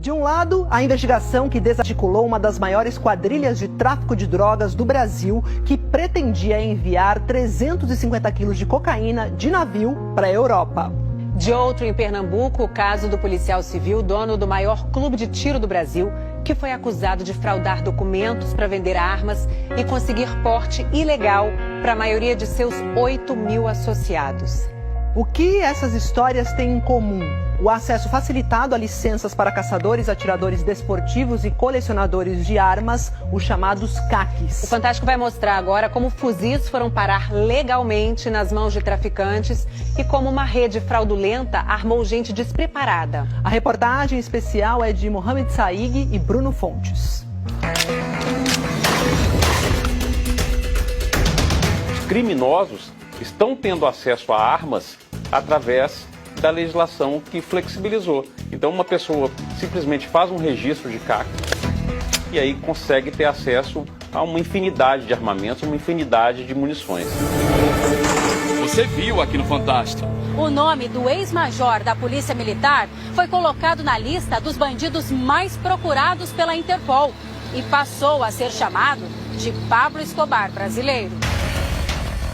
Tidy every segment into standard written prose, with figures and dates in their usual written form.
De um lado, a investigação que desarticulou uma das maiores quadrilhas de tráfico de drogas do Brasil, que pretendia enviar 350 quilos de cocaína de navio para a Europa. De outro, em Pernambuco, o caso do policial civil, dono do maior clube de tiro do Brasil, que foi acusado de fraudar documentos para vender armas e conseguir porte ilegal para a maioria de seus 8 mil associados. O que essas histórias têm em comum? O acesso facilitado a licenças para caçadores, atiradores desportivos e colecionadores de armas, os chamados CACs. O Fantástico vai mostrar agora como fuzis foram parar legalmente nas mãos de traficantes e como uma rede fraudulenta armou gente despreparada. A reportagem especial é de Mohamed Saig e Bruno Fontes. Os criminosos estão tendo acesso a armas através da legislação que flexibilizou. Então uma pessoa simplesmente faz um registro de CAC e aí consegue ter acesso a uma infinidade de armamentos, uma infinidade de munições. Você viu aqui no Fantástico. O nome do ex-major da Polícia Militar foi colocado na lista dos bandidos mais procurados pela Interpol e passou a ser chamado de Pablo Escobar brasileiro.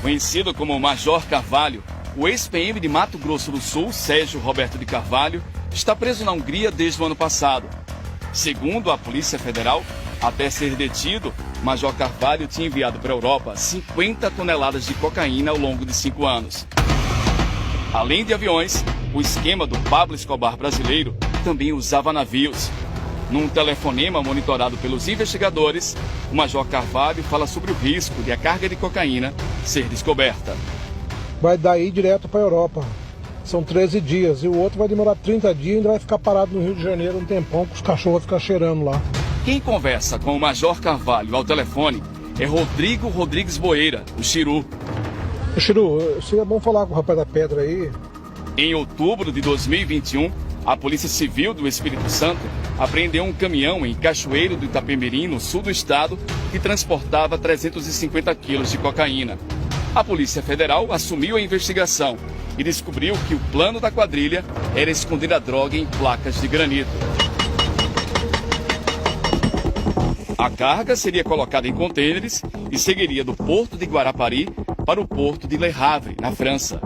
Conhecido como Major Carvalho, o ex-PM de Mato Grosso do Sul, Sérgio Roberto de Carvalho, está preso na Hungria desde o ano passado. Segundo a Polícia Federal, até ser detido, Major Carvalho tinha enviado para a Europa 50 toneladas de cocaína ao longo de 5 anos. Além de aviões, o esquema do Pablo Escobar brasileiro também usava navios. Num telefonema monitorado pelos investigadores, o Major Carvalho fala sobre o risco de a carga de cocaína ser descoberta. Vai daí direto para a Europa. São 13 dias. E o outro vai demorar 30 dias e ainda vai ficar parado no Rio de Janeiro um tempão, com os cachorros vão ficar cheirando lá. Quem conversa com o Major Carvalho ao telefone é Rodrigo Rodrigues Boeira, o Chiru. Chiru, seria bom falar com o rapaz da pedra aí. Em outubro de 2021, a Polícia Civil do Espírito Santo apreendeu um caminhão em Cachoeiro do Itapemirim, no sul do estado, que transportava 350 quilos de cocaína. A Polícia Federal assumiu a investigação e descobriu que o plano da quadrilha era esconder a droga em placas de granito. A carga seria colocada em contêineres e seguiria do porto de Guarapari para o porto de Le Havre, na França.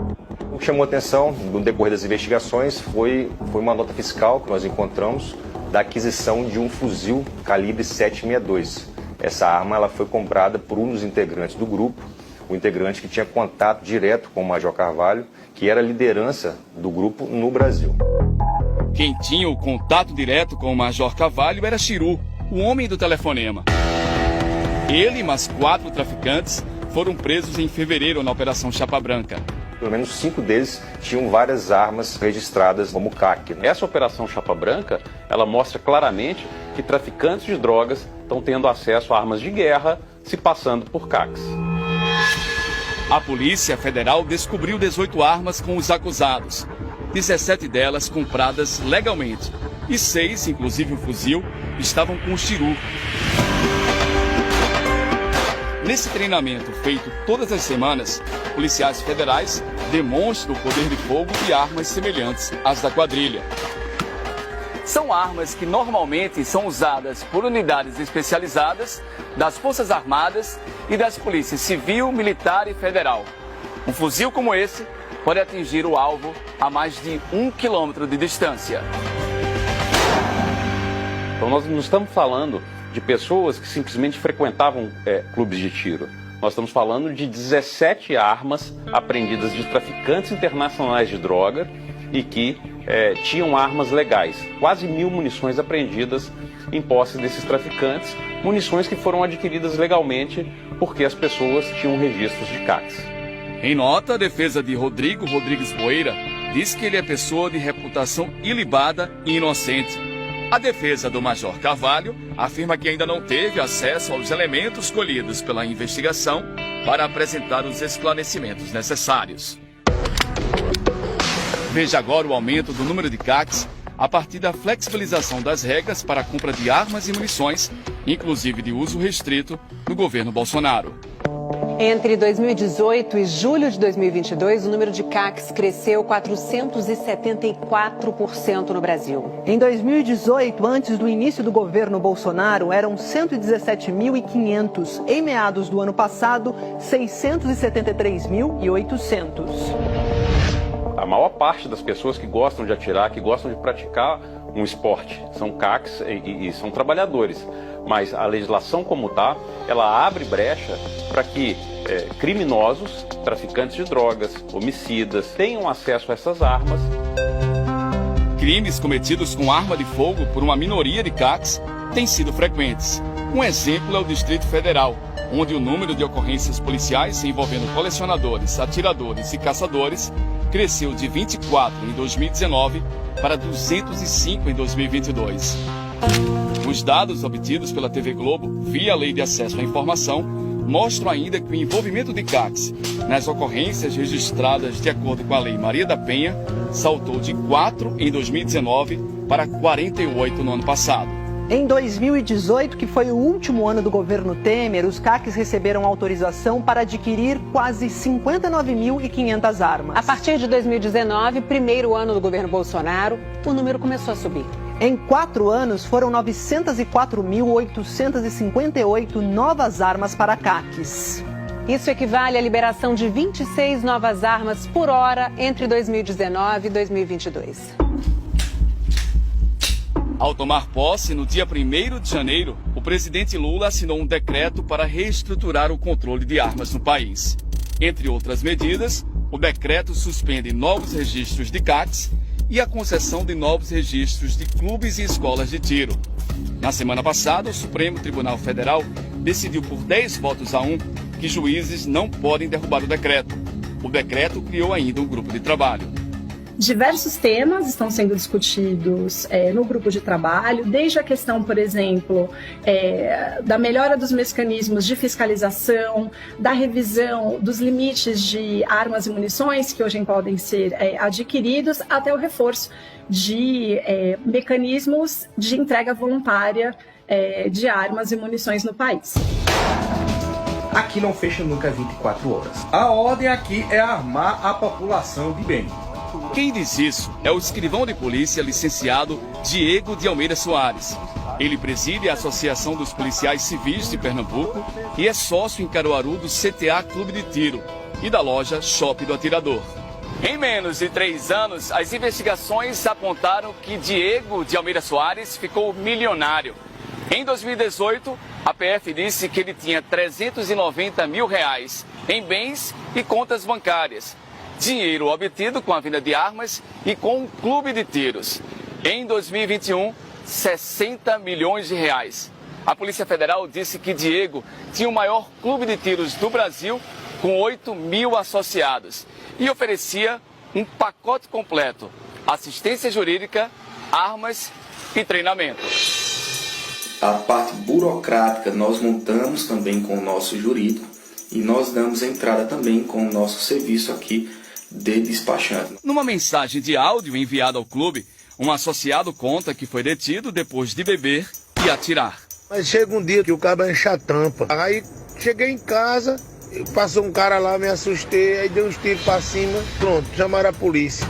O que chamou a atenção no decorrer das investigações foi uma nota fiscal que nós encontramos da aquisição de um fuzil calibre 7,62. Essa arma ela foi comprada por um dos integrantes do grupo, o integrante que tinha contato direto com o Major Carvalho, que era a liderança do grupo no Brasil. Quem tinha o contato direto com o Major Carvalho era Chiru, o homem do telefonema. Ele e mais 4 traficantes foram presos em fevereiro na Operação Chapa Branca. Pelo menos 5 deles tinham várias armas registradas como CAC. Essa Operação Chapa Branca, ela mostra claramente que traficantes de drogas estão tendo acesso a armas de guerra se passando por CACs. A Polícia Federal descobriu 18 armas com os acusados, 17 delas compradas legalmente e 6, inclusive um fuzil, estavam com o Chiru. Nesse treinamento feito todas as semanas, policiais federais demonstram o poder de fogo e armas semelhantes às da quadrilha. São armas que normalmente são usadas por unidades especializadas das Forças Armadas e das Polícias Civil, Militar e Federal. Um fuzil como esse pode atingir o alvo a mais de 1 quilômetro de distância. Então nós não estamos falando de pessoas que simplesmente frequentavam clubes de tiro. Nós estamos falando de 17 armas apreendidas de traficantes internacionais de droga e que tinham armas legais. Quase 1.000 munições apreendidas em posse desses traficantes, munições que foram adquiridas legalmente porque as pessoas tinham registros de CACs. Em nota, a defesa de Rodrigo Rodrigues Boeira diz que ele é pessoa de reputação ilibada e inocente. A defesa do Major Carvalho afirma que ainda não teve acesso aos elementos colhidos pela investigação para apresentar os esclarecimentos necessários. Veja agora o aumento do número de CACs a partir da flexibilização das regras para a compra de armas e munições, inclusive de uso restrito, no governo Bolsonaro. Entre 2018 e julho de 2022, o número de CACs cresceu 474% no Brasil. Em 2018, antes do início do governo Bolsonaro, eram 117.500. Em meados do ano passado, 673.800. A maior parte das pessoas que gostam de atirar, que gostam de praticar um esporte, são CACs e são trabalhadores. Mas a legislação como está, ela abre brecha para que criminosos, traficantes de drogas, homicidas, tenham acesso a essas armas. Crimes cometidos com arma de fogo por uma minoria de CACs têm sido frequentes. Um exemplo é o Distrito Federal, onde o número de ocorrências policiais envolvendo colecionadores, atiradores e caçadores cresceu de 24 em 2019 para 205 em 2022. Os dados obtidos pela TV Globo via Lei de Acesso à Informação mostram ainda que o envolvimento de CACs nas ocorrências registradas de acordo com a Lei Maria da Penha saltou de 4 em 2019 para 48 no ano passado. Em 2018, que foi o último ano do governo Temer, os CACs receberam autorização para adquirir quase 59.500 armas. A partir de 2019, primeiro ano do governo Bolsonaro, o número começou a subir. Em 4 anos, foram 904.858 novas armas para CACs. Isso equivale à liberação de 26 novas armas por hora entre 2019 e 2022. Ao tomar posse, no dia 1º de janeiro, o presidente Lula assinou um decreto para reestruturar o controle de armas no país. Entre outras medidas, o decreto suspende novos registros de CACs e a concessão de novos registros de clubes e escolas de tiro. Na semana passada, o Supremo Tribunal Federal decidiu por 10 votos a 1 que juízes não podem derrubar o decreto. O decreto criou ainda um grupo de trabalho. Diversos temas estão sendo discutidos no grupo de trabalho, desde a questão, por exemplo, da melhora dos mecanismos de fiscalização, da revisão dos limites de armas e munições que hoje podem ser adquiridos, até o reforço de mecanismos de entrega voluntária de armas e munições no país. Aqui não fecha nunca 24 horas. A ordem aqui é armar a população de bem. Quem diz isso é o escrivão de polícia licenciado Diego de Almeida Soares. Ele preside a Associação dos Policiais Civis de Pernambuco e é sócio em Caruaru do CTA Clube de Tiro e da loja Shopping do Atirador. Em menos de 3 anos, as investigações apontaram que Diego de Almeida Soares ficou milionário. Em 2018, a PF disse que ele tinha R$390 mil em bens e contas bancárias. Dinheiro obtido com a venda de armas e com um clube de tiros. Em 2021, R$60 milhões. A Polícia Federal disse que Diego tinha o maior clube de tiros do Brasil, com 8 mil associados, e oferecia um pacote completo: assistência jurídica, armas e treinamento. A parte burocrática nós montamos também com o nosso jurídico e nós damos entrada também com o nosso serviço aqui de despachante. Numa mensagem de áudio enviada ao clube, um associado conta que foi detido depois de beber e atirar. Mas chega um dia que o cara enche a tampa. Aí cheguei em casa, passou um cara lá, me assustei, aí dei uns tiros pra cima, pronto, chamaram a polícia.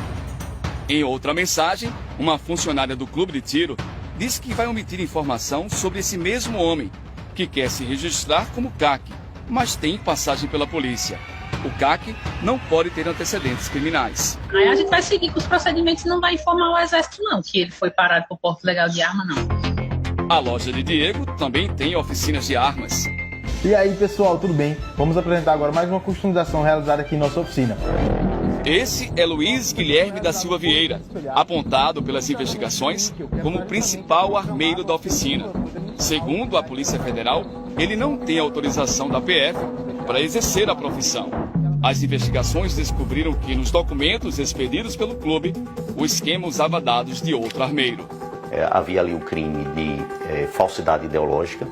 Em outra mensagem, uma funcionária do clube de tiro disse que vai omitir informação sobre esse mesmo homem, que quer se registrar como CAC, mas tem passagem pela polícia. O CAC não pode ter antecedentes criminais. Aí a gente vai seguir com os procedimentos e não vai informar o Exército, não, que ele foi parado por porte legal de arma, não. A loja de Diego também tem oficinas de armas. E aí, pessoal, tudo bem? Vamos apresentar agora mais uma customização realizada aqui em nossa oficina. Esse é Luiz Guilherme da Silva Vieira, apontado pelas investigações como o principal armeiro da oficina. Segundo a Polícia Federal, ele não tem autorização da PF para exercer a profissão. As investigações descobriram que nos documentos expedidos pelo clube, o esquema usava dados de outro armeiro. Havia ali o crime de falsidade ideológica.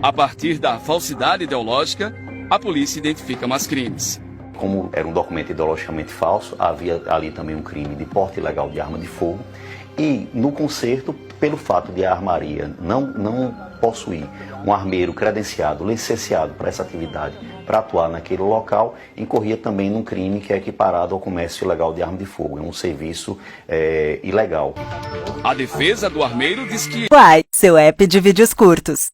A partir da falsidade ideológica, a polícia identifica mais crimes. Como era um documento ideologicamente falso, havia ali também um crime de porte ilegal de arma de fogo. E no concerto, pelo fato de a armaria não possuir um armeiro credenciado, licenciado para essa atividade, para atuar naquele local, incorria também num crime que é equiparado ao comércio ilegal de arma de fogo. É um serviço ilegal. A defesa do armeiro diz que... Uai, seu app de vídeos curtos.